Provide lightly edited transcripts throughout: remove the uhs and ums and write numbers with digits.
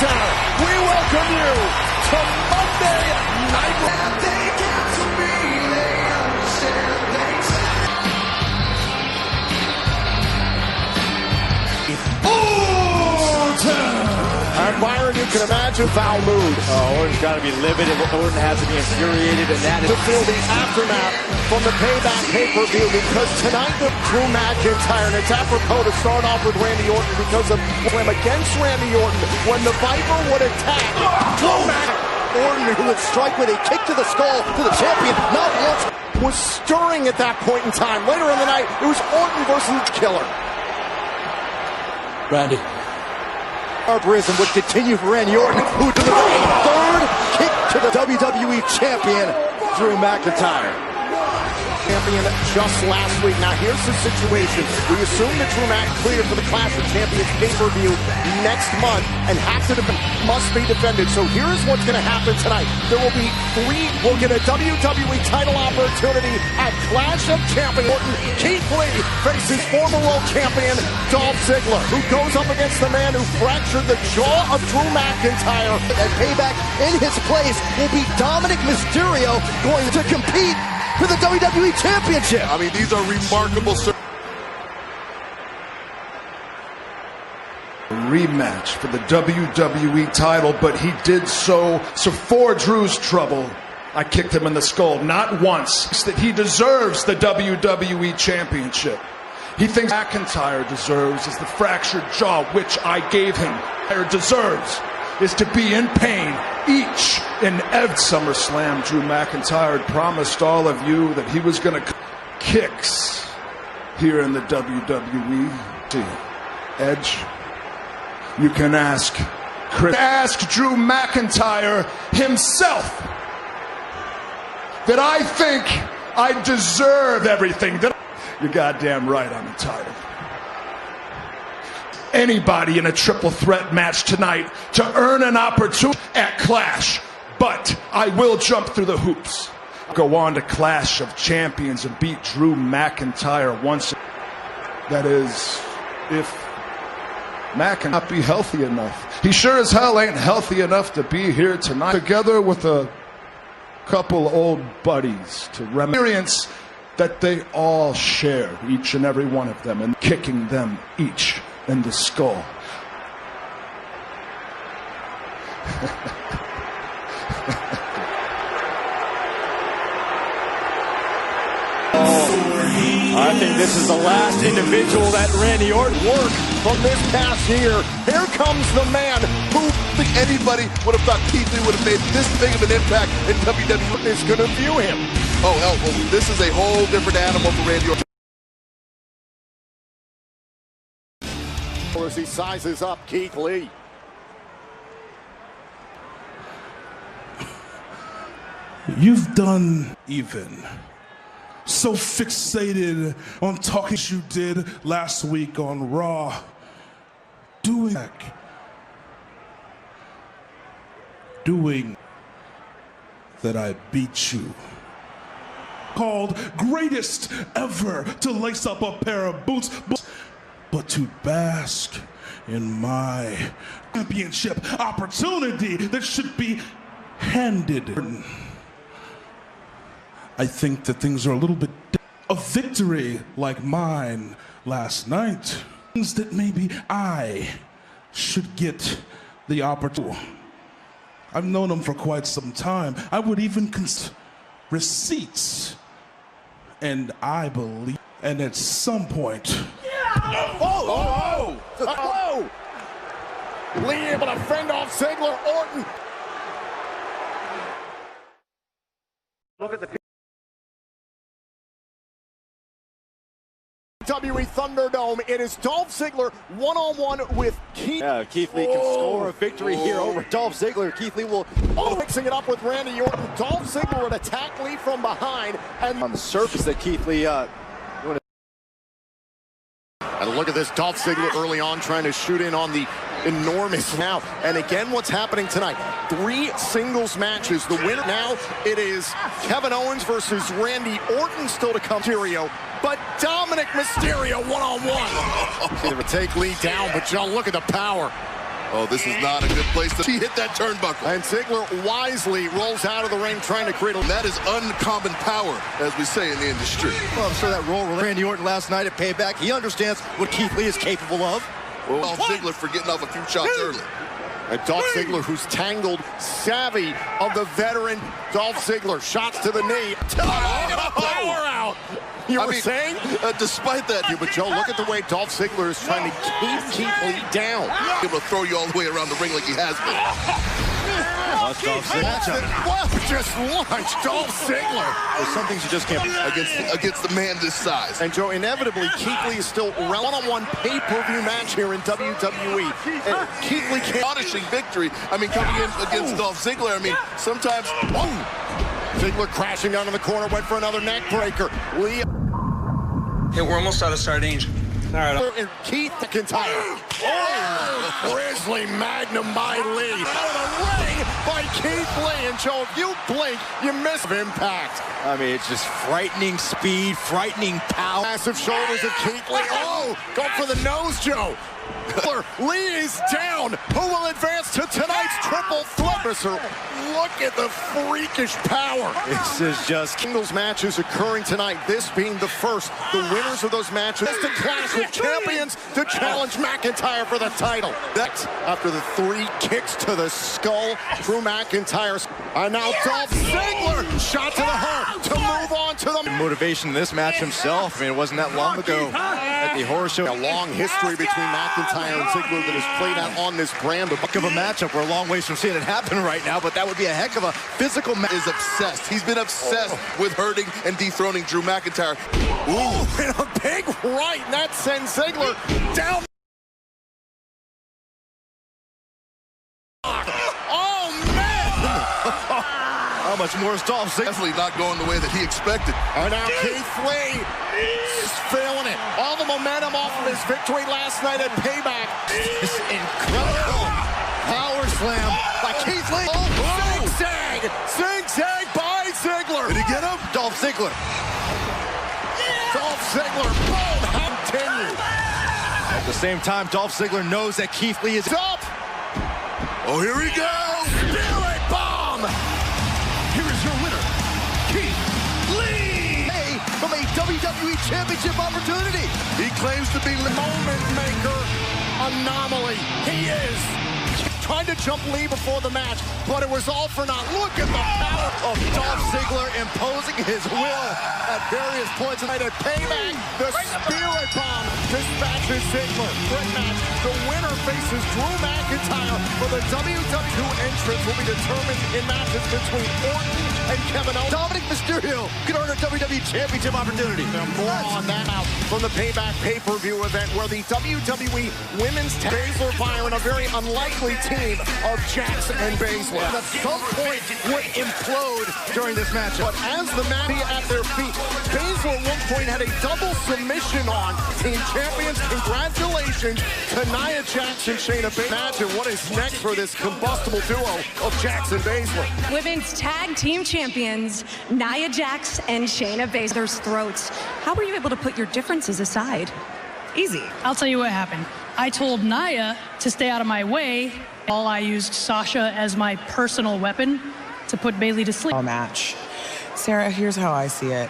Center, we welcome you to Monday Night Raw. And Byron, you can imagine foul mood. Orton's got to be livid, and Orton has to be infuriated, and that is to feel the aftermath from the Payback pay-per-view, because tonight the Drew McIntyre, and it's apropos to start off with Randy Orton because of him against Randy Orton when the Viper would attack. Drew Orton, who would strike with a kick to the skull to the champion, not once, was stirring at that point in time. Later in the night, it was Orton versus the Killer. Randy. Barbarism would continue for Randy Orton, who delivered a third kick to the WWE Champion, Drew McIntyre. Champion just last week. Now here's the situation. We assume that Drew Mac cleared for the Clash of Champions pay-per-view next month and must be defended. So here's what's going to happen tonight. There will be we'll get a WWE title opportunity at Clash of Champions. Keith Lee faces former world champion Dolph Ziggler, who goes up against the man who fractured the jaw of Drew McIntyre. And Payback in his place will be Dominic Mysterio, going to compete for the WWE Championship. I mean, these are remarkable. Rematch for the WWE title, but he did so for Drew's trouble. I kicked him in the skull, not once. That he deserves the WWE Championship. He thinks McIntyre deserves is the fractured jaw, which I gave him. Deserves is to be in pain each and every SummerSlam. Drew McIntyre had promised all of you that he was going to kicks here in the WWE. Edge, you can ask Drew McIntyre himself that I think I deserve everything. You're goddamn right, I'm entitled. Anybody in a triple threat match tonight to earn an opportunity at Clash, but I will jump through the hoops. Go on to Clash of Champions and beat Drew McIntyre once. That is, if Mac cannot be healthy enough. He sure as hell ain't healthy enough to be here tonight. Together with a couple old buddies to experience that they all share, each and every one of them, and kicking them each in the skull. I think this is the last individual that Randy Orton worked from this past year. Here comes the man who anybody would have thought Keith Lee would have made this big of an impact in WWE. Is going to view him. Oh, hell, well, this is a whole different animal for Randy Orton. As he sizes up Keith Lee. You've done even. So fixated on talking you did last week on Raw. Doing that I beat you. Called greatest ever to lace up a pair of boots, but to bask in my championship opportunity that should be handed. I think that things are a little bit a victory like mine last night. Things that maybe I should get the opportunity. I've known him for quite some time. I would even receipts. And I believe, and at some point. Lee able to fend off Ziggler. Orton. Look at the WWE Thunderdome. It is Dolph Ziggler one-on-one with Keith. Yeah, Keith Lee can score a victory here over Dolph Ziggler. Keith Lee will mixing it up with Randy Orton. Dolph Ziggler would attack Lee from behind, and on the surface that Keith Lee and look at this, Dolph Ziggler early on trying to shoot in on the enormous now. And again, what's happening tonight? 3 singles matches. The winner now, it is Kevin Owens versus Randy Orton still to come. Mysterio, but Dominic Mysterio one-on-one. They would take Lee down, but John, look at the power. Oh, this is not a good place to hit that turnbuckle. And Ziggler wisely rolls out of the ring trying to create a... That is uncommon power, as we say in the industry. Well, I'm sure that role with Randy Orton last night at Payback, he understands what Keith Lee is capable of. Dolph Ziggler for getting off a few shots early. And Dolph Ziggler, who's tangled, savvy of the veteran Dolph Ziggler. Shots to the knee. Power out. You were saying? Despite that, But Joe, look at the way Dolph Ziggler is trying to keep Keith Lee down. able to throw you all the way around the ring like he has been. Well, just launched Dolph Ziggler. There's some things you just can't against the man this size. And Joe, inevitably, Keith Lee is still a one-on-one pay-per-view match here in WWE. And Keith Lee can't... Astonishing victory. I mean, coming in against Dolph Ziggler, I mean, sometimes... Ziggler crashing down in the corner, went for another neck breaker. Lee... Hey, we're almost out of sardines. All right. And Keith McIntyre. Oh, Grizzly Magnum by Lee. Out of the ring by Keith Lee. And Joe, if you blink, you miss Impact. I mean, it's just frightening speed, frightening power. Massive shoulders of Keith Lee. Oh, go for the nose, Joe. Lee is down. Who will advance to tonight's triple threat? Look at the freakish power. This is just singles matches occurring tonight. This being the first. The winners of those matches to clash with champions to challenge McIntyre for the title. That's after the 3 kicks to the skull. Drew McIntyre. And now Dolph Ziggler. Shot to the heart to move on to the motivation in this match himself. I mean, it wasn't that long ago at the horror show. A long history between McIntyre and Ziggler that has played out on this brand. A buck of a matchup. We're a long ways from seeing it happen right now, but that would be a heck of a physical match. Is obsessed. He's been obsessed with hurting and dethroning Drew McIntyre. Ooh, and a big right, and that sends Ziggler down. Oh, man! How much more is Dolph Ziggler? Definitely not going the way that he expected. And now Keith Lee is feeling it. All the momentum off of his victory last night at Payback. This incredible power slam by Keith Lee. Oh, zigzag! Zigzag by Ziggler. Did he get him? Dolph Ziggler. Dolph Ziggler. Boom! Continue. At the same time, Dolph Ziggler knows that Keith Lee is up. Oh, here he goes. Spirit bomb. Here is your winner, Keith Lee. Hey, from a WWE Championship opportunity. He claims to be the moment maker anomaly. He is. Trying to jump Lee before the match, but it was all for naught. Look at the power of Dolph Ziggler imposing his will at various points tonight at Payback. The Spirit Bomb dispatches Ziggler. Great match. The winner faces Drew McIntyre for the WWE entrance will be determined in matches between Orton and Kevin Owens. Dominic Mysterio could earn a WWE Championship opportunity. Now more on that out from the Payback pay-per-view event where the WWE Women's Tag Baszler firing a very unlikely team of Jax and Baszler. At some point would implode during this matchup. But as the match at their feet, Baszler at one point had a double submission on team champions. Congratulations to Nia Jax and Shayna Baszler. Imagine what is next for this combustible duo of Jax and Baszler. Women's Tag Team Champions, Nia Jax and Shayna Baszler's throats. How were you able to put your differences aside? Easy. I'll tell you what happened. I told Nia to stay out of my way. I used Sasha as my personal weapon to put Bayley to sleep. Match. Sarah, here's how I see it.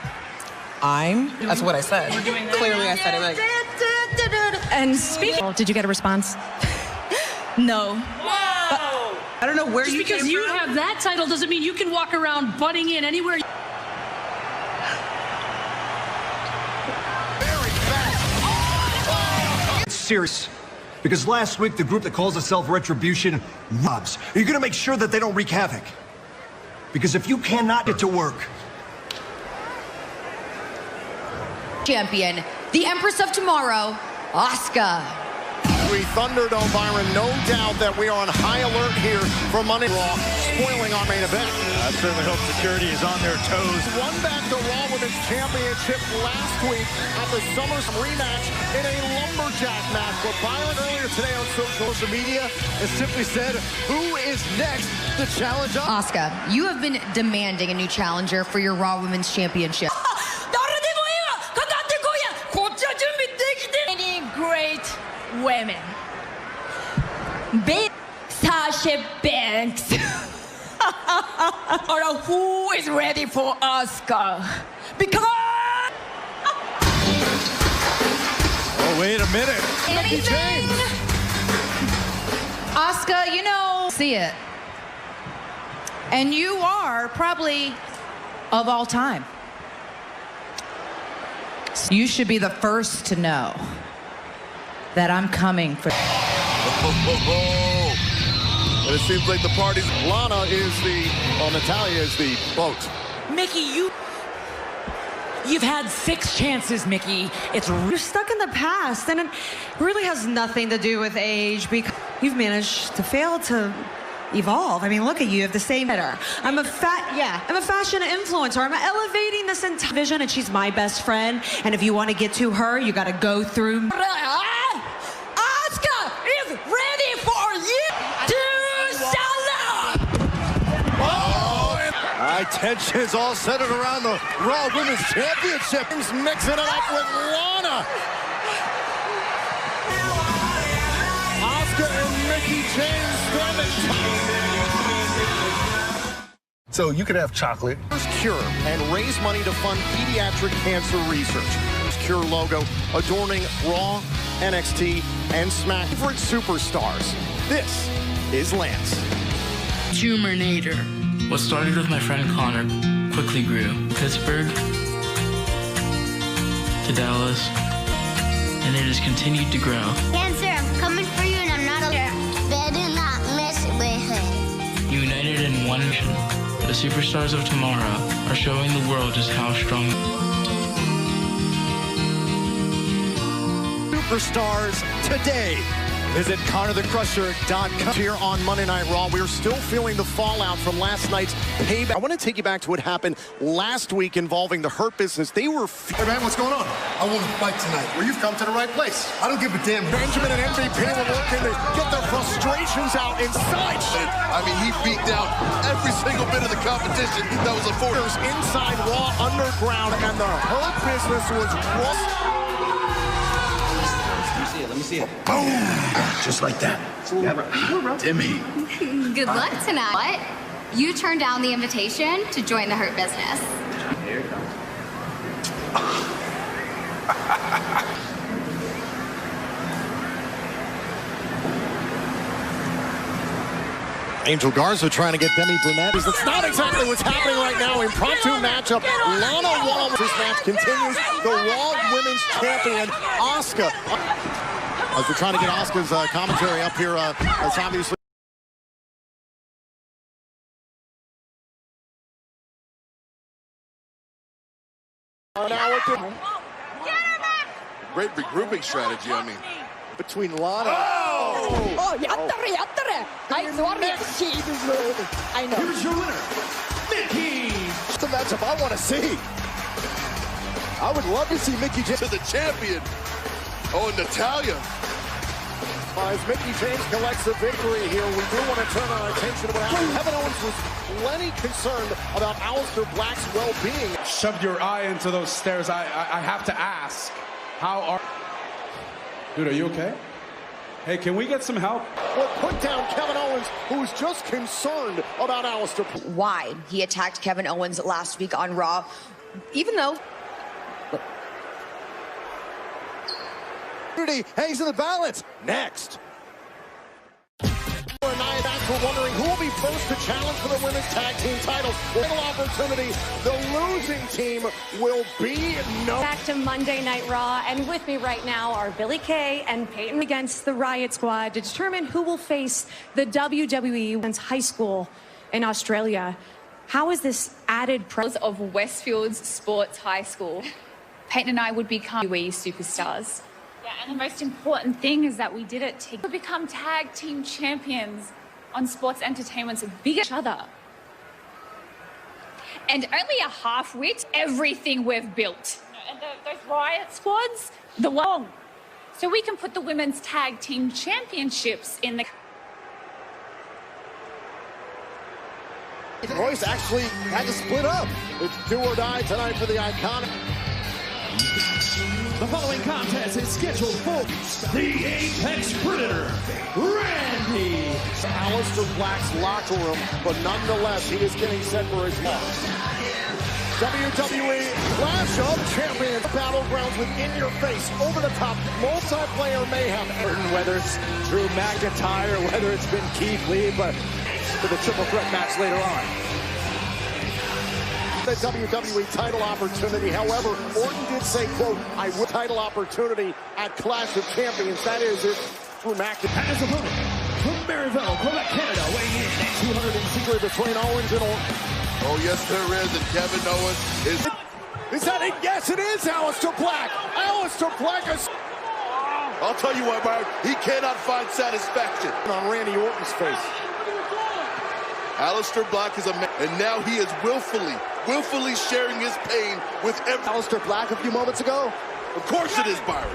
That's what I said. Clearly I said it like... And speaking... Did you get a response? No. Wow. I don't know where you came from. Just because you have that title doesn't mean you can walk around butting in anywhere. It's serious. Because last week, the group that calls itself Retribution robs. Are you going to make sure that they don't wreak havoc? Because if you cannot get to work... Champion, the Empress of Tomorrow, Asuka. Thunderdome, Byron, no doubt that we are on high alert here for Monday Raw, spoiling our main event. I certainly hope security is on their toes. Won back the Raw Women's Championship last week at the Summer's rematch in a lumberjack match. But Byron earlier today on social media has simply said, who is next to challenge us? Asuka, you have been demanding a new challenger for your Raw Women's Championship. Great women. Banks. Or who is ready for Asuka? Because... Oh, wait a minute. Mickey James. Asuka, you know, see it. And you are probably of all time. You should be the first to know that I'm coming for. And it seems like the party's Lana is the, well, Natalya is the boat. Mickey, you've had 6 chances, Mickey. You're stuck in the past, and it really has nothing to do with age because you've managed to fail to evolve. I mean, look at you, you have the same better. I'm a fashion influencer. I'm elevating this entire vision, and she's my best friend. And if you want to get to her, you got to go through. Asuka is ready for you to sell out. High tensions all centered around the Raw Women's Championship. He's mixing it up with Lana. Asuka and Mickey James standing. So you could have chocolate. Cure and raise money to fund pediatric cancer research. Cure logo adorning Raw, NXT, and Smack. Favorite superstars. This is Lance. Tumornator. What started with my friend Connor quickly grew. Pittsburgh to Dallas, and it has continued to grow. Cancer, I'm coming for you, and I'm not alone. Better not mess with her. United in one mission, the superstars of tomorrow are showing the world just how strong. Superstars today. Visit ConnorTheCrusher.com. Here on Monday Night Raw, we're still feeling the fallout from last night's payback. I want to take you back to what happened last week involving the Hurt Business. They were... Hey, man, what's going on? I want to fight tonight. Well, you've come to the right place. I don't give a damn. Benjamin and MVP were working to get their frustrations out inside. I mean, he beat down every single bit of the competition that was afforded. Inside Raw Underground, and the Hurt Business was... Let me see it. Boom! Just like that. Timmy. Good luck tonight. What? You turned down the invitation to join the Hurt Business. Here it comes. Angel Garza trying to get Demi Burnett. That's not exactly what's happening right now. Impromptu matchup. Lana won. This match continues. The Raw Women's Champion, Asuka. As we're trying to get Asuka's commentary up here, it's obviously... Great regrouping strategy, I mean. Between Lana... Oh, yattare. I know. Here's your winner, Mickey. That's the matchup I want to see. I would love to see Mickey James... To the champion. Oh, and Natalya. As Mickey James collects a victory here, we do want to turn our attention to what happened. Kevin Owens was plenty concerned about Aleister Black's well-being. Shoved your eye into those stairs. I have to ask, how are... Dude, are you okay? Hey, can we get some help? Well, put down Kevin Owens, who was just concerned about Aleister. Why he attacked Kevin Owens last week on Raw, even though... Hangs in the balance. Next. Nia Jax were wondering who will be first to challenge for the women's tag team titles. Little opportunity. The losing team will be Back to Monday Night Raw, and with me right now are Billie Kay and Peyton against the Riot Squad to determine who will face the WWE Women's High School in Australia. How is this added pros of Westfields Sports High School? Peyton and I would become WWE superstars. Yeah, and the most important thing is that we did it to become tag team champions on sports entertainment's bigger each other. And only a half-wit everything we've built. And those Riot Squads, the long. So we can put the women's tag team championships in the... Royce actually had to split up. It's do or die tonight for the Iconic. The following contest is scheduled for the Apex Predator, Randy. Aleister Black's locker room, but nonetheless, he is getting set for his loss. WWE Clash of Champions battlegrounds with in-your-face, over-the-top, multiplayer mayhem. Whether it's Drew McIntyre, whether it's been Keith Lee, but for the triple threat match later on. The WWE title opportunity, however, Orton did say, quote, I will title opportunity at Clash of Champions. That is it. Drew McIntyre. And his opponent, from Maryville, Quebec, Canada, weighing in at 260 between Owens and Orton. Oh, yes, there is, and Kevin Owens is... Is that it? Yes, it is Aleister Black. Aleister Black is... I'll tell you what, Byron, he cannot find satisfaction. On Randy Orton's face. Aleister Black is a man, and now he is willfully sharing his pain with every... Aleister Black a few moments ago? Of course it is, Byron.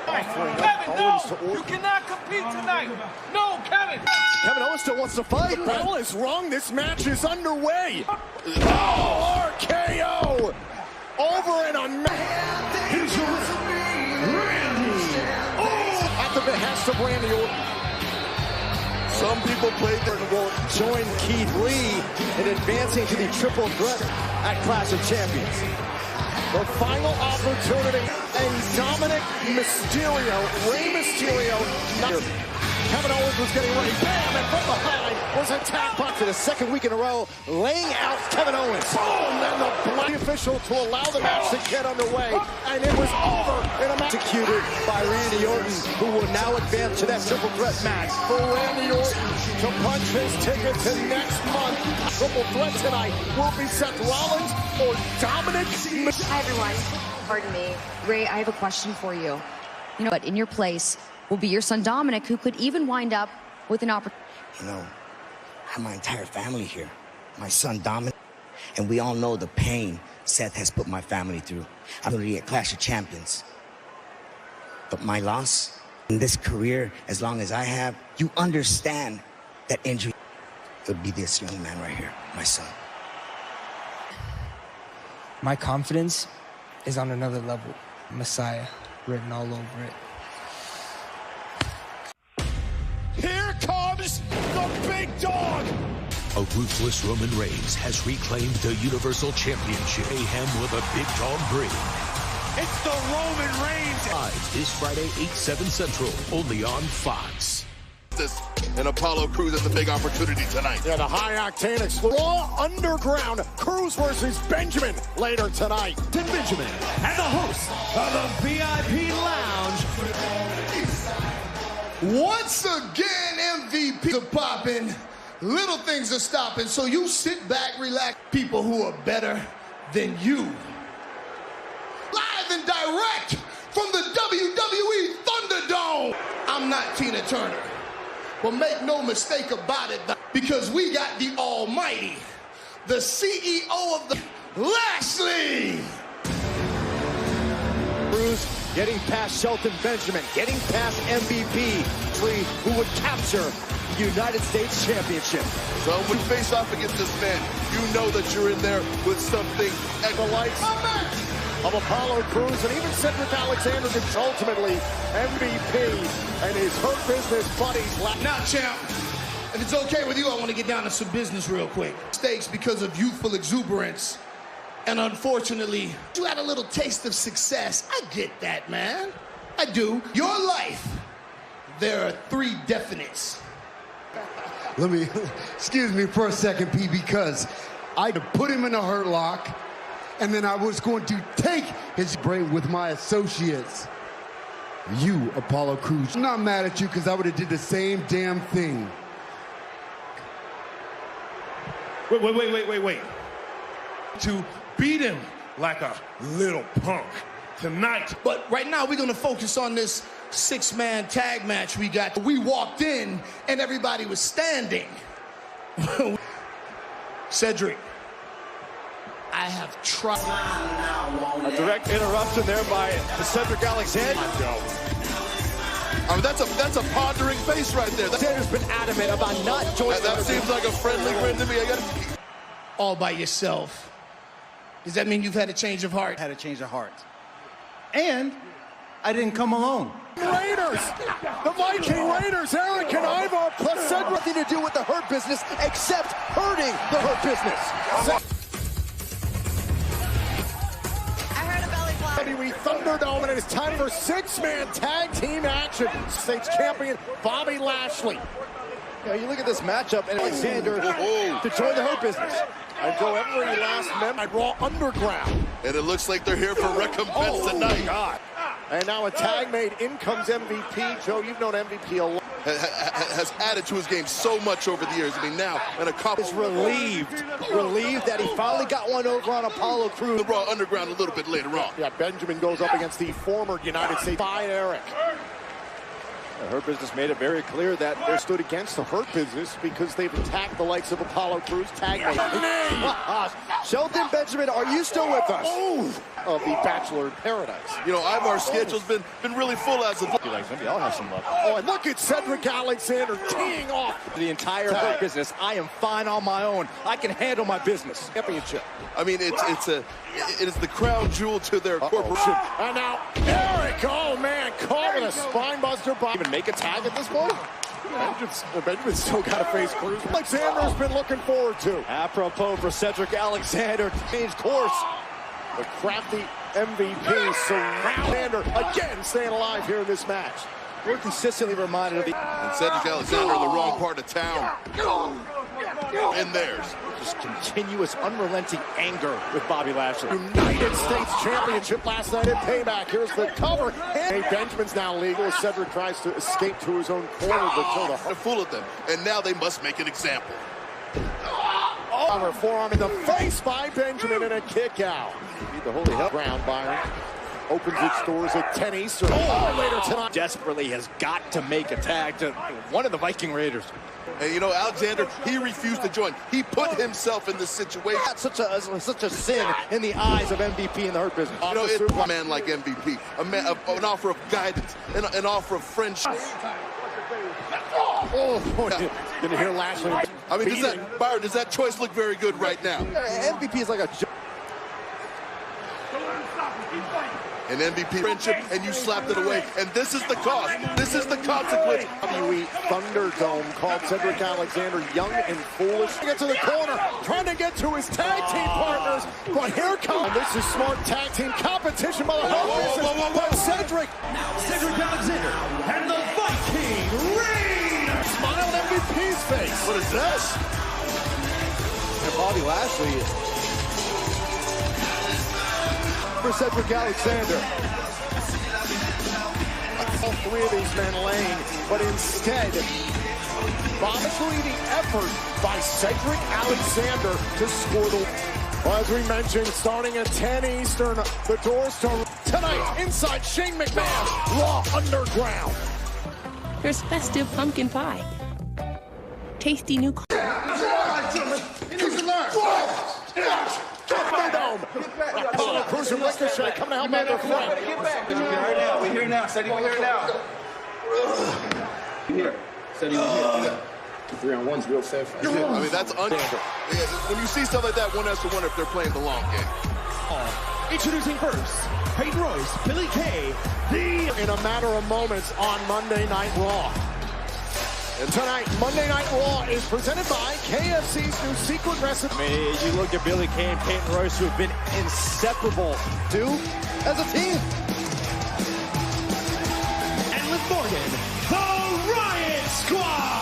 Kevin, no! You cannot compete tonight! No, Kevin! Kevin Owens still wants to fight. The bell is rung. This match is underway. Oh, RKO! Over and on. Here's your Randy. Oh! At the behest of Randy Orton. Some people played there will join Keith Lee in advancing to the triple threat at Clash of Champions. The final opportunity, and Dominic Mysterio, Rey Mysterio. Kevin Owens was getting ready, bam, and from behind was attacked for the second week in a row, laying out Kevin Owens. Boom, and the black official to allow the match to get underway, and it was over in a match executed by Randy Orton, who will now advance to that triple threat match. For Randy Orton to punch his ticket to next month. Triple threat tonight will be Seth Rollins or Dominic. Hi everyone, pardon me. Ray, I have a question for you. You know, but in your place will be your son Dominic, who could even wind up with an opportunity. You know, I have my entire family here. My son Dominic, and we all know the pain Seth has put my family through. I'm going to get Clash of Champions. But my loss in this career, as long as I have, you understand that injury. It would be this young man right here, my son. My confidence is on another level. Messiah written all over it. Here comes the big dog. A ruthless Roman Reigns has reclaimed the Universal Championship. Mayhem with a big dog breed. It's the Roman Reigns. Live this Friday, 8/7 Central, only on Fox. And Apollo Crews has a big opportunity tonight. Yeah, the high-octane Raw Underground Crews versus Benjamin later tonight. Tim Benjamin and the host of the VIP Lounge. Once again, MVP are popping, little things are stopping, so you sit back, relax. People who are better than you. Live and direct from the WWE Thunderdome. I'm not Tina Turner. But make no mistake about it, because we got the almighty, the CEO of the Lashley. Crews getting past Shelton Benjamin, getting past MVP, who would capture the United States Championship. So when you face off against this man, you know that you're in there with something at the likes of Apollo Crews and even Cedric Alexander gets ultimately MVP and his Hurt Business buddies. Now, champ, if it's okay with you, I want to get down to some business real quick. Mistakes because of youthful exuberance. And unfortunately, you had a little taste of success. I get that, man. I do. Your life, there are 3 definites. Let me, excuse me for a second, P, because I put him in a hurt lock, and then I was going to take his brain with my associates. You, Apollo Crews. I'm not mad at you because I would have did the same damn thing. Wait. To beat him like a little punk tonight. But right now we're going to focus on this 6-man tag match we got. We walked in and everybody was standing. Cedric, I have tried. A direct interruption there by Cedric Alexander. I mean, that's a pondering face right there. Alexander's been adamant about not joining. That seems like a friendly grin to me. All by yourself. Does that mean you've had a change of heart? Had a change of heart. And I didn't come alone. Raiders! The Viking Raiders, Eric and Ivar plus Cedric. Nothing to do with the Hurt Business except hurting the Hurt Business. I heard a belly flop. WWE Thunderdome, and it is time for six-man tag team action. States champion Bobby Lashley. You look at this matchup, and Alexander to join the Hurt Business. I'd go every last member. I'd Raw Underground. And it looks like they're here for recompense tonight. Oh, God. And now a tag made. In comes MVP. Joe, you've known MVP a lot. Has added to his game so much over the years. I mean, now an accomplishment. Relieved that he finally got one over on Apollo Crews. The Raw Underground a little bit later on. Yeah, Benjamin goes up against the former United States by Eric. The Hurt Business made it very clear that they stood against the Hurt Business because they've attacked the likes of Apollo Crews, tag mate. Sheldon Benjamin, are you still with us? Of the Bachelor in Paradise. You know, Ivar's schedule's been really full as of late. Maybe I'll have some luck. Oh, and look at Cedric Alexander teeing off the entire Hurt Business. I am fine on my own. I can handle my business. Championship. I mean, it is the crown jewel to their corporation. And now Eric, oh man, caught with a spine buster. Even make a tag at this point? Benjamin's still got to face Cruz. Alexander's been looking forward to. Apropos for Cedric Alexander to change course. The crafty MVP Alexander again staying alive here in this match. We're consistently reminded of the... And Cedric Alexander in the wrong part of town. In theirs. Just continuous, unrelenting anger with Bobby Lashley. United States Championship last night at Payback. Here's the cover. Hey, Benjamin's now legal as Cedric tries to escape to his own corner. A fool of them. And now they must make an example. Forearm in the face by Benjamin and a kick out. Need the holy hell ground, Byron. Opens its doors at 10 Eastern. Later tonight. Desperately has got to make a tag to one of the Viking Raiders. And you know, Alexander, he refused to join. He put himself in this situation. That's such a sin in the eyes of MVP in the Hurt Business. You know, it's a man like MVP, an offer of guidance, an offer of friendship. Gonna hear Lashley. I mean, does that choice look very good right now? MVP is like a... An MVP friendship, and you slapped it away. And this is the cost. This is the consequence. WWE Thunderdome called Cedric Alexander young and foolish. Get to the corner, trying to get to his tag team partners. But here comes. This is smart tag team competition by the Hurt Business. But Cedric Alexander and the Viking Raiders. Smile on MVP's face. What is this? And Bobby Lashley for Cedric Alexander. All three of these men laying, but instead, bombashly effort by Cedric Alexander to score the... Well, as we mentioned, starting at 10 Eastern, the doors to tonight inside Shane McMahon's Raw Underground. Here's festive pumpkin pie. Tasty new... Apollo Crews and Ricochet coming to help out their friend. We're here now. Steady, we're here now. Here. Steady, we're here. 3-on-1's real fair fight. I mean, that's when you see stuff like that, one has to wonder if they're playing the long game. Introducing first, Peyton Royce, Billy Kay, in a matter of moments on Monday Night Raw. And tonight, Monday Night Raw is presented by KFC's new secret recipe. I mean, you look at Billy Kay and Peyton Royce, who have been inseparable, as a team. And Liv Morgan, the Riot Squad.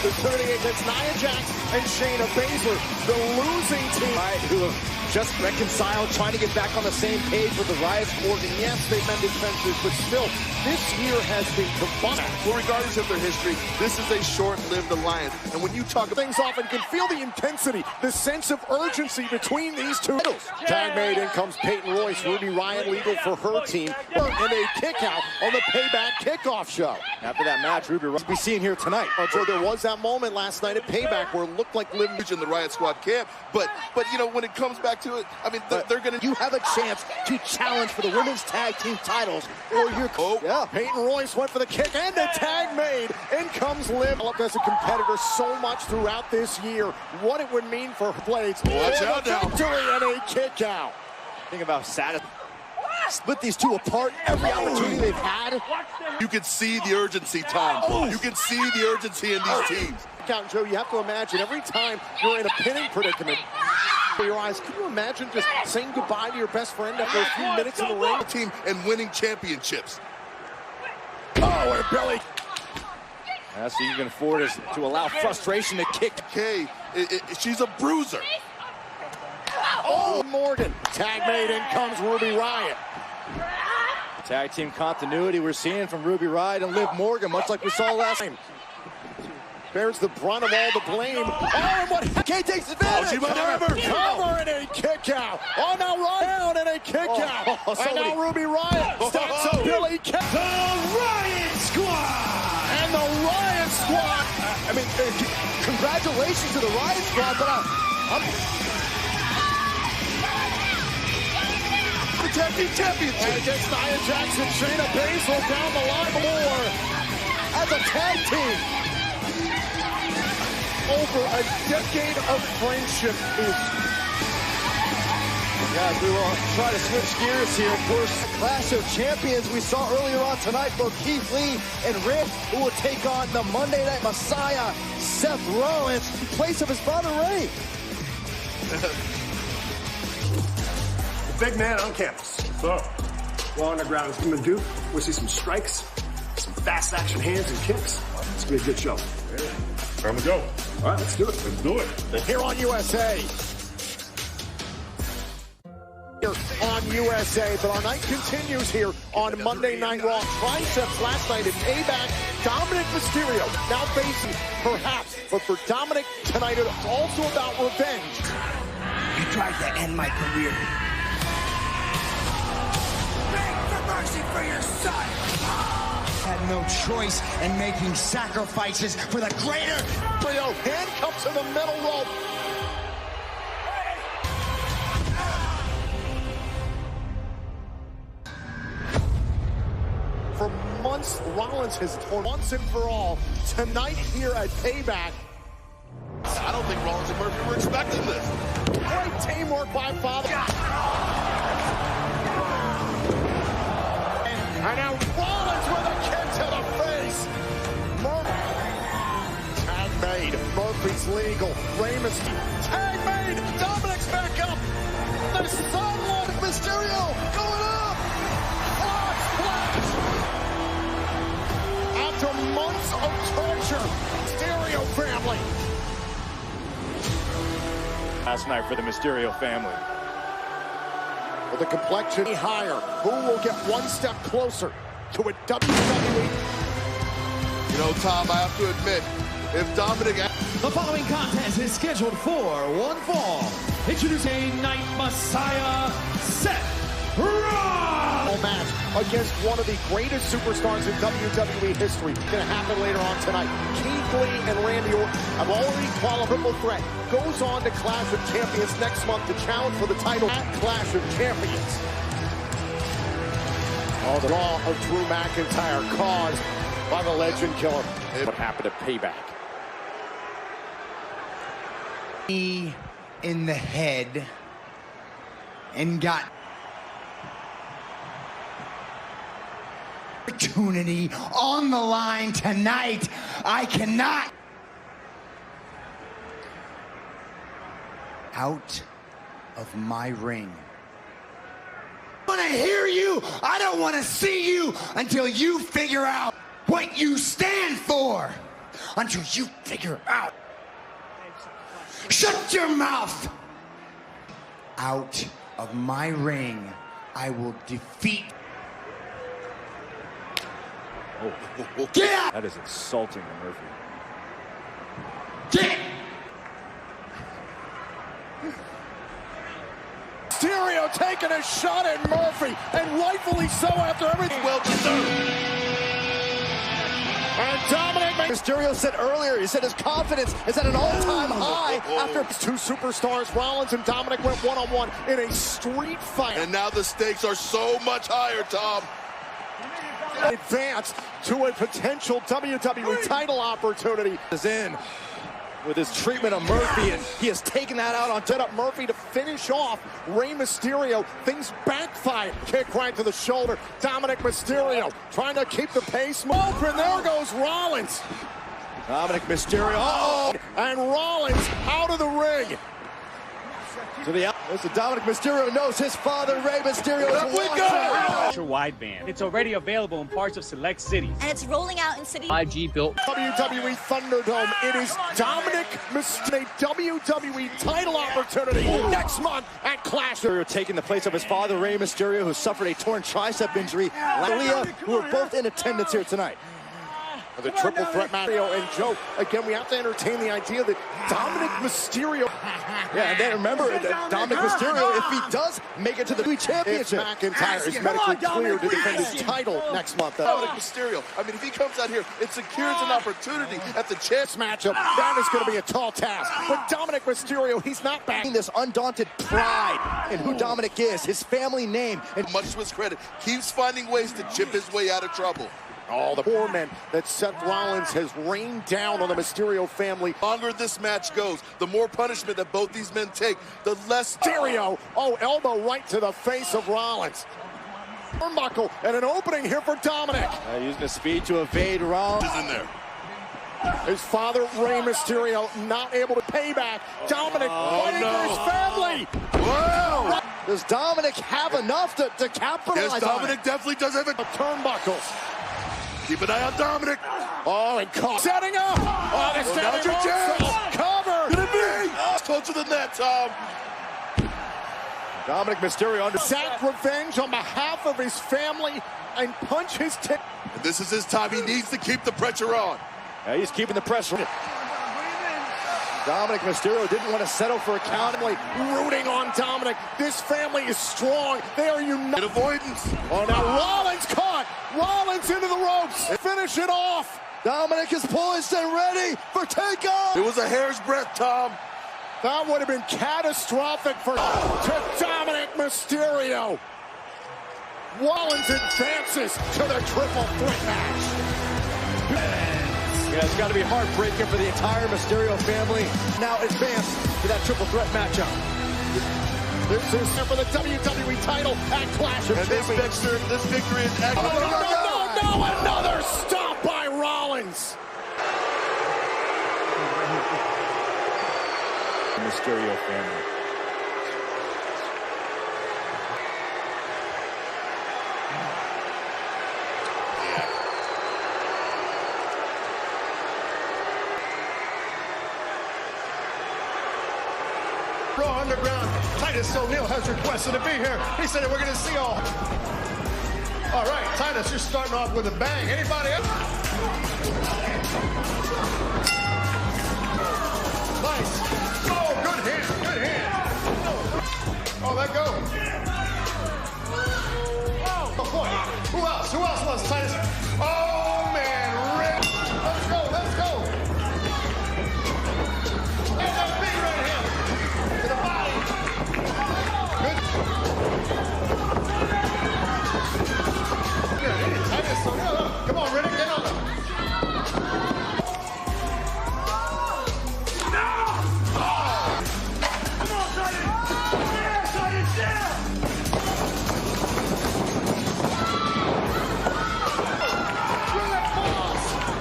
The 38, that's Nia Jax and Shayna Baszler, the losing team. Who have just reconciled, trying to get back on the same page with the Riot Squad. And yes, they mended fences, but still, this year has been combined. Well, regardless of their history, this is a short-lived alliance. And when you talk things off and can feel the intensity, the sense of urgency between these two. Tag made, in comes Peyton Royce, Ruby Riott legal for her team, and a kick out on the Payback kickoff show. After that match, Ruby Riott will be seen here tonight. So there was that moment last night at Payback where it looked like Liv in the Riot Squad camp, but you know, when it comes back back to it. I mean, they're going to... You have a chance to challenge for the women's tag team titles, or you're... Oh. Yeah, Peyton Royce went for the kick, and the tag made. In comes Liv. Developed as a competitor so much throughout this year. What it would mean for her blades. Watch out now. Victory and a kick out. Think about Saturday. Split these two apart every opportunity they've had. You can see the urgency, Tom. You can see the urgency in these teams. Count, Joe, you have to imagine every time you're in a pinning predicament, for your eyes, can you imagine just saying goodbye to your best friend after a few minutes in the ring? Team and winning championships. Oh, and a belly. So you can afford is to allow frustration to kick. Okay, she's a bruiser. Oh, Morgan. Tag made, in comes Ruby Riott. Tag team continuity we're seeing from Ruby Riott and Liv Morgan, much like we saw last time. Bears the brunt of all the blame. Oh, and what? Kay takes advantage. Cover and a kick out. Oh, now Riott down and a kick out. And now Ruby Riott steps up Billy Kay. The Riott Squad! And the Riott Squad. I mean, congratulations to the Riott Squad, but I'm the tag team championship. And against Nia Jackson, Shayna Baszler down the line more as a tag team. Over a decade of friendship is... Guys, we will try to switch gears here. Of course, Clash of Champions we saw earlier on tonight, both Keith Lee and Rick, who will take on the Monday Night Messiah, Seth Rollins, in place of his brother Ray. The big man on campus. So, well underground is gonna do. We'll see some strikes, some fast action hands and kicks. It's gonna be a good show. Yeah. Time to go. All right, let's do it. Let's do it. Here on USA. Here on USA, but our night continues here on Monday Night Raw. Triceps last night in Payback. Dominic Mysterio now facing perhaps, but for Dominic tonight it's also about revenge. You tried to end my career. Beg for mercy for your son. Had no choice in making sacrifices for the greater. Leo handcuffs in the middle rope. For months, Rollins has torn once and for all. Tonight here at Payback. I don't think Rollins and Murphy were expecting this. Great teamwork by Father. And now Rollins with a kick to the face. Murphy. Tag made. Murphy's legal. Ramus. Tag made. Dominic's back up. The sunlight. Mysterio going up. Splash. After months of torture. Mysterio family. Last night for the Mysterio family. With the complexion higher, who will get one step closer to a WWE? You know, Tom, I have to admit, if Dominic... The following contest is scheduled for one fall. Introducing Night Messiah, Seth Rollins. Match against one of the greatest superstars in WWE history. It's going to happen later on tonight. Keith Lee and Randy Orton have already qualified. Triple threat goes on to Clash of Champions next month to challenge for the title at Clash of Champions. Oh, the Raw of Drew McIntyre caused by the Legend Killer. What happened at Payback? Me in the head and got opportunity on the line tonight. I cannot. Out of my ring. I want to hear you. I don't want to see you until you figure out what you stand for. Until you figure out. Shut your mouth. Out of my ring, I will defeat. Oh, get out! That is insulting to Murphy. Get! Mysterio taking a shot at Murphy, and rightfully so after everything well deserved. And Dominic Mysterio said earlier, he said his confidence is at an all-time high after two superstars, Rollins and Dominic, went one-on-one in a street fight. And now the stakes are so much higher, Tom. Advance to a potential WWE title opportunity. Is in with his treatment of Murphy, and he has taken that out on set up Murphy to finish off Rey Mysterio. Things backfire. Kick right to the shoulder. Dominic Mysterio trying to keep the pace open. There goes Rollins. Dominic Mysterio. Uh-oh. And Rollins out of the ring. To the Mr. Dominic Mysterio knows his father, Rey Mysterio, is Ultra wideband. It's already available in parts of select cities. And it's rolling out in cities. 5G built. WWE Thunderdome. It is Dominic Mysterio, WWE title opportunity next month at Clash. They're taking the place of his father, Rey Mysterio, who suffered a torn tricep injury. Leah, who are both in attendance here tonight. The triple threat match. And Joe, again, we have to entertain the idea that Dominic Mysterio. Yeah, and then remember that Dominic Mysterio, if he does make it to the championship, McIntyre is medically cleared to defend his title next month. Dominic Mysterio, I mean, if he comes out here, it secures an opportunity at the chance matchup. That is going to be a tall task. But Dominic Mysterio, he's not backing this undaunted pride in who Dominic is, his family name. And much to his credit, keeps finding ways to chip his way out of trouble. All the poor men that Seth Rollins has rained down on the Mysterio family. The longer this match goes, the more punishment that both these men take, the less... Mysterio, elbow right to the face of Rollins. Turnbuckle and an opening here for Dominic. Using his speed to evade Rollins. Is in there. His father, Rey Mysterio, not able to pay back. Dominic fighting for his family. Whoa! Does Dominic have enough to capitalize yes, Dominic definitely does have a turnbuckles. Keep an eye on Dominic. Oh, and caught. Setting up. Oh, they're now's your chance. Cover. Could it be? Close to the net, Tom. Dominic Mysterio under exact revenge on behalf of his family and punch his tip. This is his time. He needs to keep the pressure on. Yeah, he's keeping the pressure. Dominic Mysterio didn't want to settle for a count. Rooting on Dominic. This family is strong. They are united. Avoidance. Oh, now Rollins caught. Rollins into the ropes. Finish it off. Dominic is poised and ready for takeoff. It was a hair's breadth, Tom. That would have been catastrophic for to Dominic Mysterio. Rollins advances to the triple threat match. Yeah, it's got to be heartbreaking for the entire Mysterio family. Now advance to that triple threat matchup. This is for the WWE title at Clash of Champions. This victory is excellent. No, another stop by Rollins. The Mysterio family. Raw Underground, Titus O'Neil has requested to be here. He said that we're going to see all. All right, Titus, you're starting off with a bang. Anybody else? Nice. Oh, good hand, good hand. Oh, let go. Oh, boy. Who else? Who else was Titus? Oh, man, Rick. Let's go, let's go. Get that big right hand. To the body. Good. Titus, so come on, Riddick, get on him. No! Oh! Come on, Titus! Yeah, Titus, yeah!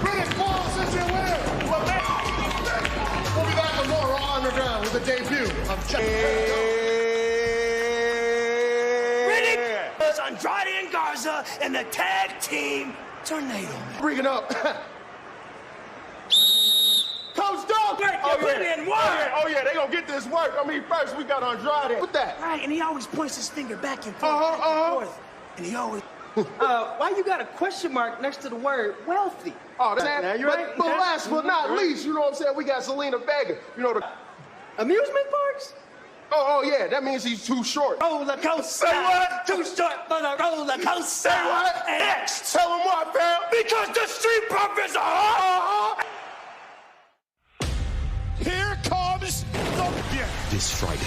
Riddick falls as your winner. We'll be back with more Raw Underground with the debut of Riddick is Andrade and Garza and the tag team Tornado. Bring it up. Coach Dog! Put in work! Oh yeah, they gonna get this work. I mean, first we got Andrade. What that? Right, and he always points his finger back and forth, back and forth. And he always... why you got a question mark next to the word wealthy? Oh, that's but last but not least, you know what I'm saying? We got Selena Vega. You know the amusement parks? Oh yeah, that means he's too short. Roller coaster. Say what? Too short for the roller coaster. Say what? X. Tell him what, pal? Because the street profits are. Here comes the This Friday,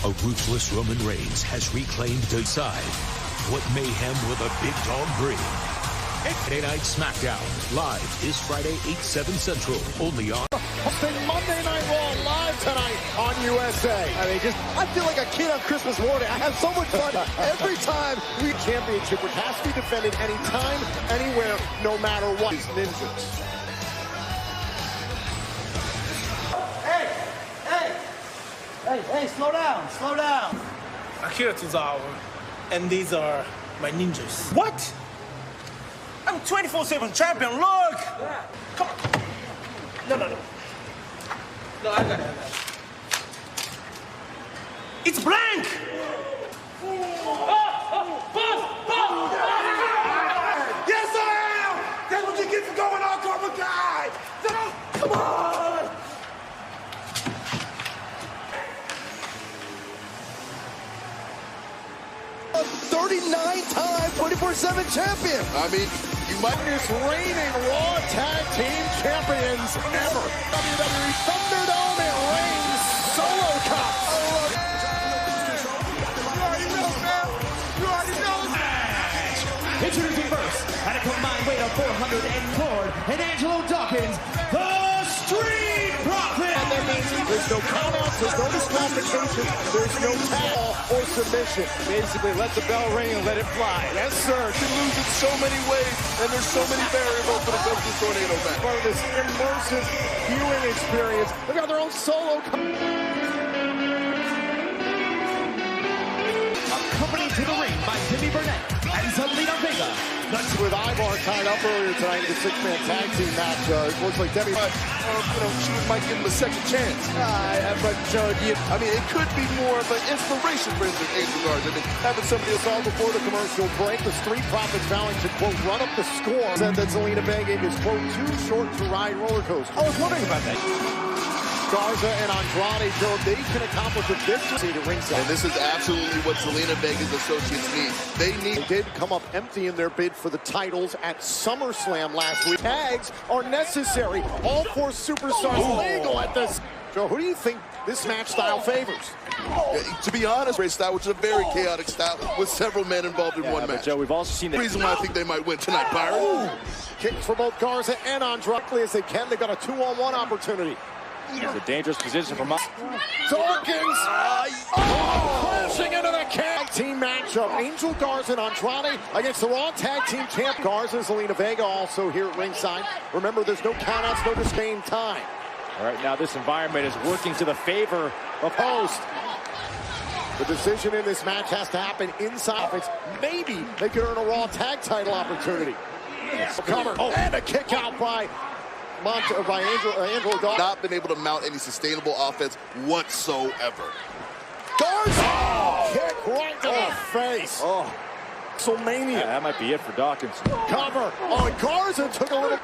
a ruthless Roman Reigns has reclaimed the side. What mayhem will the big dog bring? Friday Night SmackDown, live this Friday, 8/7 Central, only on Monday Night Raw live tonight on USA. I feel like a kid on Christmas morning. I have so much fun every time we championship, which has to be defended anytime, anywhere, no matter what. These ninjas. Hey, slow down, slow down. Akira Tozawa, and these are my ninjas. What? I'm 24/7 champion, look! Yeah. Come on. No, I got it. It's blank! Yes, I am! That's what you get for going on, Cobra Kai! Come on! 39-time 24/7 champion. I mean, you might Longest reigning Raw Tag Team Champions ever. WWE Thunderdome and Reigns Solo Cup. You already know. Introducing first, at a combined weight of 400 and Ford and Angelo Dawkins, the Street Profits. And that means there's no countouts, there's no disqualification, there's no tag or submission. Basically, let the bell ring and let it fly. Yes, sir. you can lose in so many ways, and there's so many variables when it comes to tornado match. Part of this immersive viewing experience. They've got their own solo. Accompanied to the ring by Jimmy Burnett and Zelina Vega. That's with Ivar tied up earlier tonight in the six-man tag team match. It looks like Debbie. She might give him a second chance. But I mean, it could be more of an inspiration for Angel Garza. I mean, having somebody else on before the commercial break, the Street Profits vowing to, quote, run up the score. Said that Zelina Vega is, quote, too short to ride roller coasters. I was wondering about that. Garza and Andrade showed they can accomplish a victory to ringside. And this is absolutely what Zelina Vega's associates need. They did come up empty in their bid for the titles at SummerSlam last week. Tags are necessary. All four superstars legal at this. So who do you think this match style favors? To be honest, race style, which is a very chaotic style with several men involved in one match. Joe, we've also seen the reason why I think they might win tonight, Byron. Kicks for both Garza and Andrade as they can. They got a 2-on-1 opportunity. It's a dangerous position for Dawkins crashing into the tag team matchup. Angel Garza and Andrade against the Raw Tag Team Champ. Garza and Zelina Vega also here at ringside. Remember, there's no countouts, no disdain time. All right, now this environment is working to the favor of host. The decision in this match has to happen inside. Maybe they could earn a Raw Tag title opportunity. Cover and a kick out by Angelo Dawkins. Not been able to mount any sustainable offense whatsoever. Garza! Kick right to the face. WrestleMania. Yeah, that might be it for Dawkins. Cover. And Garza took a little.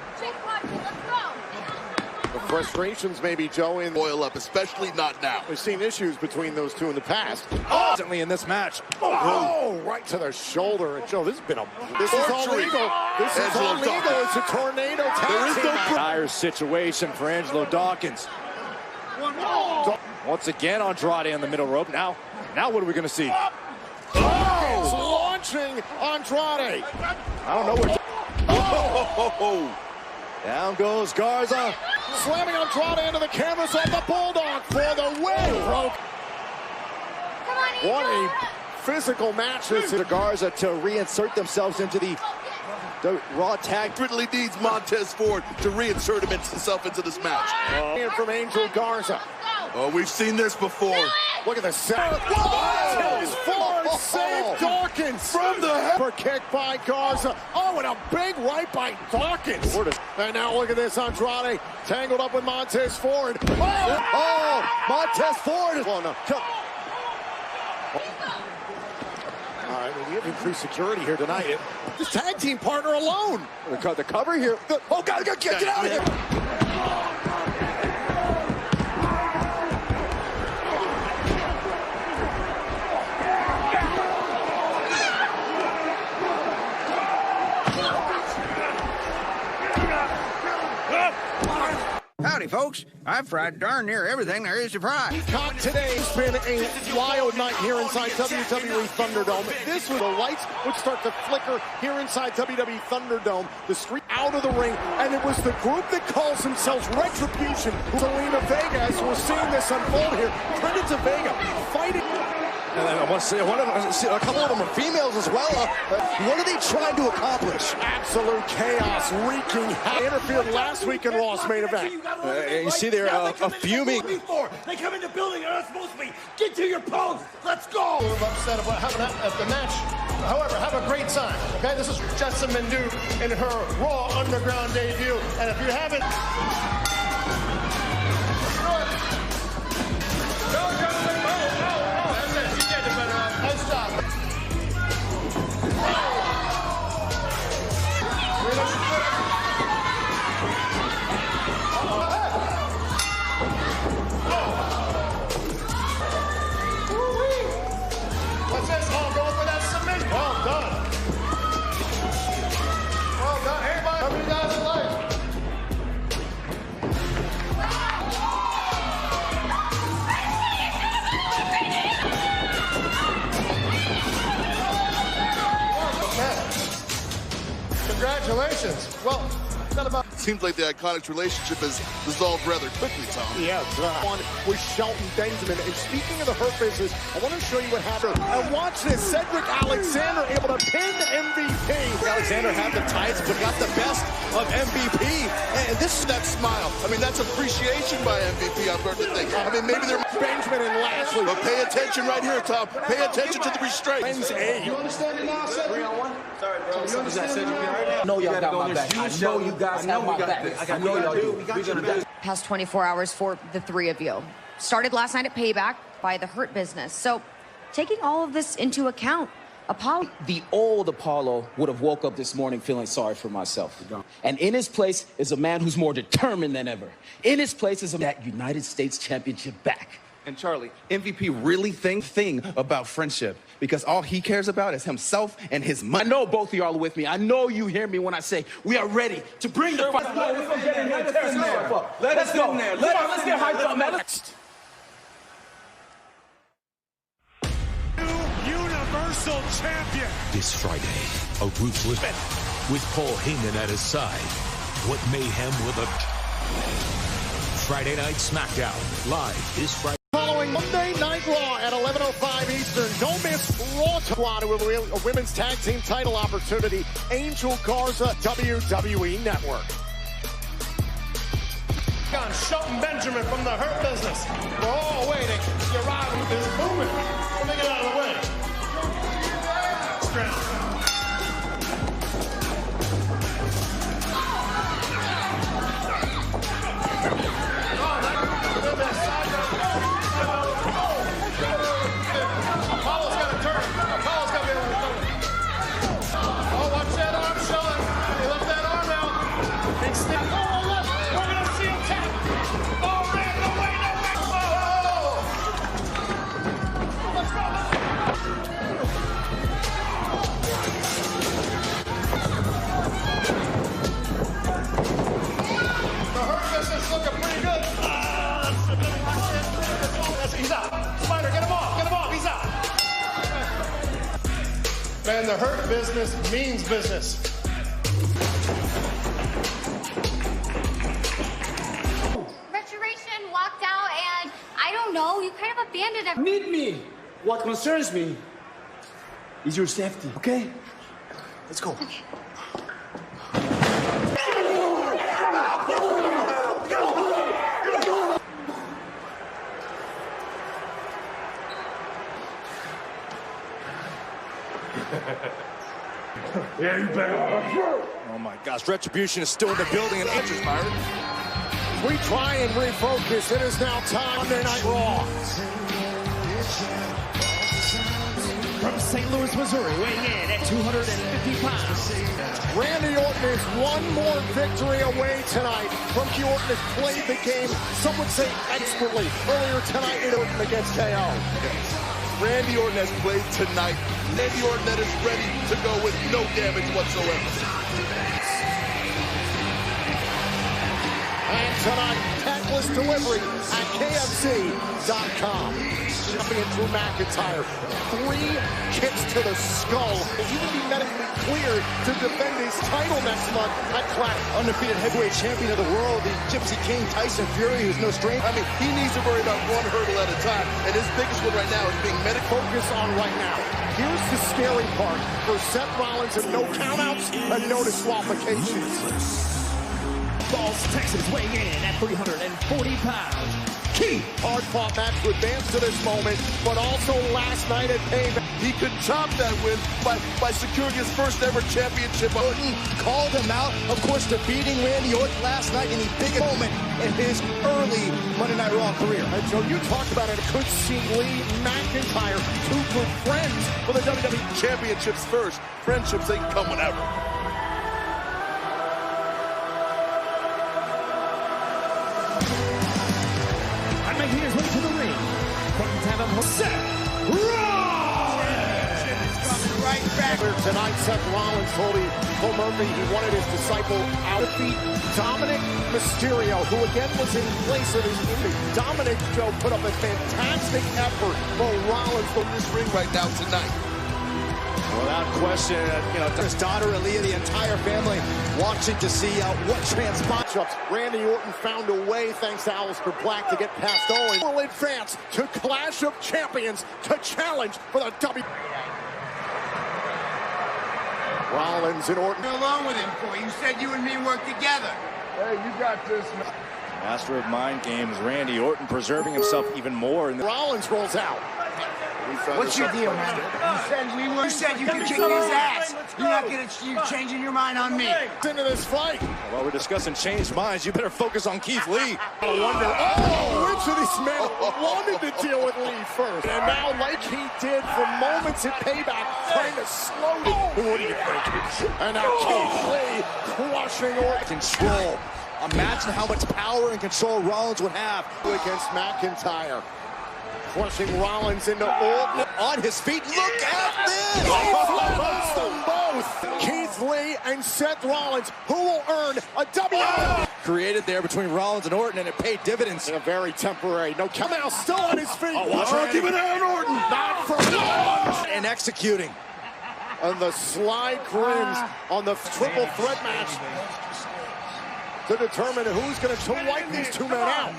The frustrations maybe, Joe, in boil up, especially not now. We've seen issues between those two in the past. Certainly in this match. Right to the shoulder. And Joe, this has been this is all legal. This is all legal. It's a tornado tag. There is no dire situation for Angelo Dawkins. Once again, Andrade on the middle rope. Now what are we going to see? Launching Andrade. I don't know what. Down goes Garza. Slamming Andrade into the canvas of the Bulldog for the win. What a physical match this is. Garza to reinsert themselves into the Raw Tag. Ridley needs Montez Ford to reinsert himself into this match. From Angel Garza. Oh, we've seen this before. Look at the set. Montez Ford saved Dawkins from the head. Kick by Garza. And a big right by Dawkins. And now look at this, Andrade tangled up with Montez Ford. Montez Ford. Well, no. All right, we have increased security here tonight. This tag team partner alone. The cover here. Get out of here. Howdy, folks. I've fried darn near everything there is to fry. Today's been a wild night here inside WWE Thunderdome. This was the lights would start to flicker here inside WWE Thunderdome. The street out of the ring, and it was the group that calls themselves Retribution. Zelina Vega, as we're seeing this unfold here. Credit to Vega fighting. And I want to say, a couple of them are females as well. What are they trying to accomplish? Absolute chaos, wreaking havoc. Interfered last week in Raw's main event. You see there a fuming. They come in the building, they're not supposed to be. Get to your post. Let's go. We're upset about having the match. However, have a great time. Okay, this is Jessamine Duke in her Raw Underground debut. And if you haven't. What's this? Oh, going for that submission. Well done. Well done. Hey, bud. How many guys in life? Congratulations. Well, not about. Seems like the Iconics relationship has dissolved rather quickly, Tom. Yes, one with Shelton Benjamin. And speaking of the Hurt Business, I want to show you what happened. And watch this, Cedric Alexander able to pin MVP. Alexander had the tights, but got the best of MVP. And this is that smile. I mean, that's appreciation by MVP, I'm going to think. I mean, maybe they're Benjamin and Lashley. But pay attention right here, Tom. Pay attention to the restraints. You understand it now, Cedric? 3-on-1? Sorry, bro. You understand Cedric? I know y'all got my back. I know you guys have my back. I know y'all do. Past 24 hours for the three of you. Started last night at Payback by the Hurt Business. So, taking all of this into account, Apollo. The old Apollo would have woke up this morning feeling sorry for myself. And in his place is a man who's more determined than ever. In his place is that United States Championship back. And Charlie, MVP really thing about friendship, because all he cares about is himself and his money. I know both of y'all are with me. I know you hear me when I say we are ready to bring the fight. Let's go. Let's get hyped up, man. Universal Champion. This Friday, a ruthless with Paul Heyman at his side. What mayhem will Friday Night SmackDown live this Friday. Following Monday Night Raw at 11:05 Eastern. Don't miss Raw Squad with a women's tag team title opportunity. Angel Garza, WWE Network. On Shelton Benjamin from the Hurt Business. We're all waiting. Your rival is moving. Let me get out of the way. Apollo's got to turn. Apollo's got to be able to turn. Oh, watch that arm, Shelton. He left that arm out. Big snap. Oh, look. We're going to see him tap. Oh, man. No way. Oh. Let's go. The Hurt Business looking pretty good. He's out. Spider, get him off. He's out. Man, the Hurt Business means business. Restoration walked out, and I don't know, you kind of abandoned everything. Need me. What concerns me is your safety, okay? Let's go. Okay. Yeah, you better. Oh my gosh, Retribution is still in the building and Andrew's fired. We try and refocus. It is now time Monday Night Raw. From St. Louis, Missouri, weighing in at 250 pounds. Randy Orton is one more victory away tonight. From Orton has played the game, some would say expertly, earlier tonight in Orton against KO. Randy Orton has played tonight. Randy Orton that is ready to go with no damage whatsoever. And tonight, tactless delivery at KFC.com. Champion Drew McIntyre, 3 kicks to the skull. He would be medically cleared to defend his title next month at Clash. Undefeated heavyweight champion of the world, the Gypsy King Tyson Fury, who's no stranger. I mean, he needs to worry about one hurdle at a time, and his biggest one right now is being medically focused on right now. Here's the scary part for Seth Rollins, and no countouts and no disqualifications. Falls, Texas, weighing in at 340 pounds. Keith. Hard-fought match to advance to this moment, but also last night at Payback. He could top that win by securing his first ever championship. Orton called him out, of course, defeating Randy Orton last night in the biggest moment in his early Monday Night Raw career. And Joe, you talked about it. Could see Lee McIntyre, 2 good friends for the WWE. Championships first. Friendships, they can come whenever. Making his way to the ring, from Seth Rollins is coming right back. Tonight, Seth Rollins told Murphy he wanted his disciple out of feet. Dominic Mysterio, who again was in place of his enemy. Dominic, Joe, put up a fantastic effort for Rollins in this ring right now tonight. Without question, his daughter Aaliyah, the entire family watching to see what transpired. Randy Orton found a way, thanks to Aleister Black, to get past Owens. Will advance to Clash of Champions to challenge for the W. Rollins and Orton. Along with him, boy. You said you and me work together. Hey, you got this, man. Master of mind games, Randy Orton preserving himself even more. Rollins rolls out. What's your deal, man? You said you could kick his ass. You're changing your mind on me. Into this fight. While we're discussing changed minds, you better focus on Keith Lee. I wonder, which of these men wanted to deal with Lee first? And now, like he did for moments at Payback, trying to slow down. What do you think? And now Keith Lee crushing Orton. Control. Imagine how much power and control Rollins would have against McIntyre. Crushing Rollins into Orton. On his feet, look at this! Them both! Keith Lee and Seth Rollins, who will earn a W. Created there between Rollins and Orton, and it paid dividends. In a very temporary. No, come out, still on his feet. Give it out, Orton! Not for Rollins! And executing. And the slide grins on the triple threat match to determine who's going to wipe these 2 men out.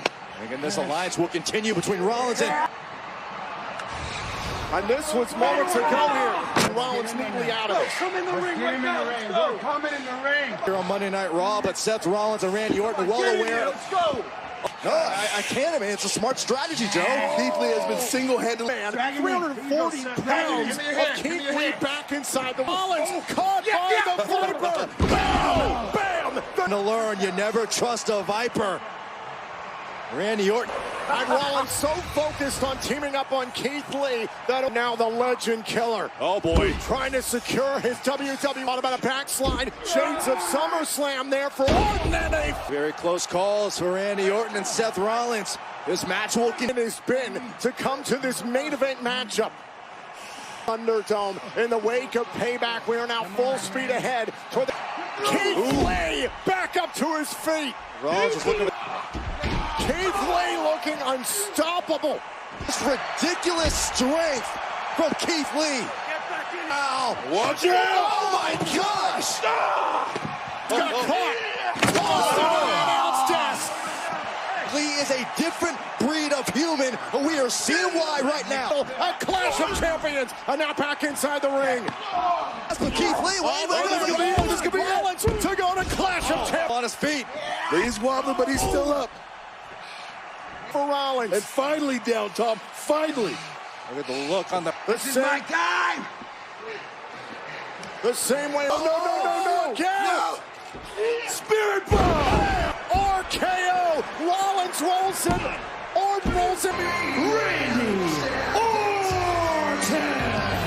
Again, this alliance will continue between Rollins and this was moments ago here. Rollins neatly out of it. Come in the ring right now. Go. Come in the ring. Here on Monday Night Raw, but Seth Rollins and Randy Orton are well aware. Let's go. No, I can't. I mean, it's a smart strategy, Joe. Keith Lee has been single-handedly. 340 pounds of Keith Lee back inside the Rollins. Caught by the Viper. Bam! Bam! To learn, you never trust a Viper. Randy Orton. And Rollins so focused on teaming up on Keith Lee that now the legend killer. Oh, boy. Trying to secure his WWE. What about a backslide? Shades of SummerSlam there for Orton. And a very close calls for Randy Orton and Seth Rollins. This match will continue. It has been to come to this main event matchup. Thunderdome in the wake of Payback. We are now full speed ahead toward the Keith Lee back up to his feet. Rollins is looking. Keith Lee looking unstoppable. This ridiculous strength from Keith Lee. Now, watch it! Oh my gosh! Got caught. Tossed into the announce desk. Lee is a different breed of human, and we are seeing why right now. A Clash of Champions, and now back inside the ring. That's for Keith Lee. This could be Rollins to go to Clash of Champions. On his feet. He's wobbling, but he's still up. For Rollins. And finally down, Tom. Finally. Look at the look on the... This is my time. The same way. Oh, no. Again. No. Spirit bomb. RKO. Rollins rolls him. Orton rolls him. Randy Orton.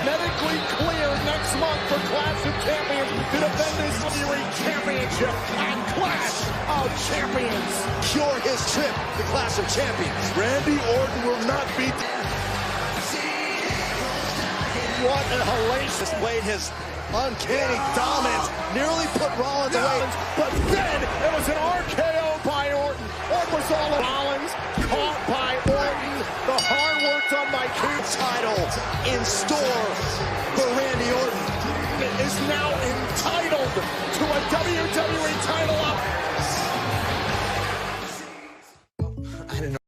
Medically clear next month for Clash of Champions to defend his WWE Championship and Clash of Champions. Cure his trip to Clash of Champions. Randy Orton will not beat. What a hellacious. Displayed his uncanny dominance. Nearly put Rollins away. But then it was an RKO by Orton. Was all Rollins caught by Orton. The hard work on my title in store for Randy Orton is now entitled to a WWE title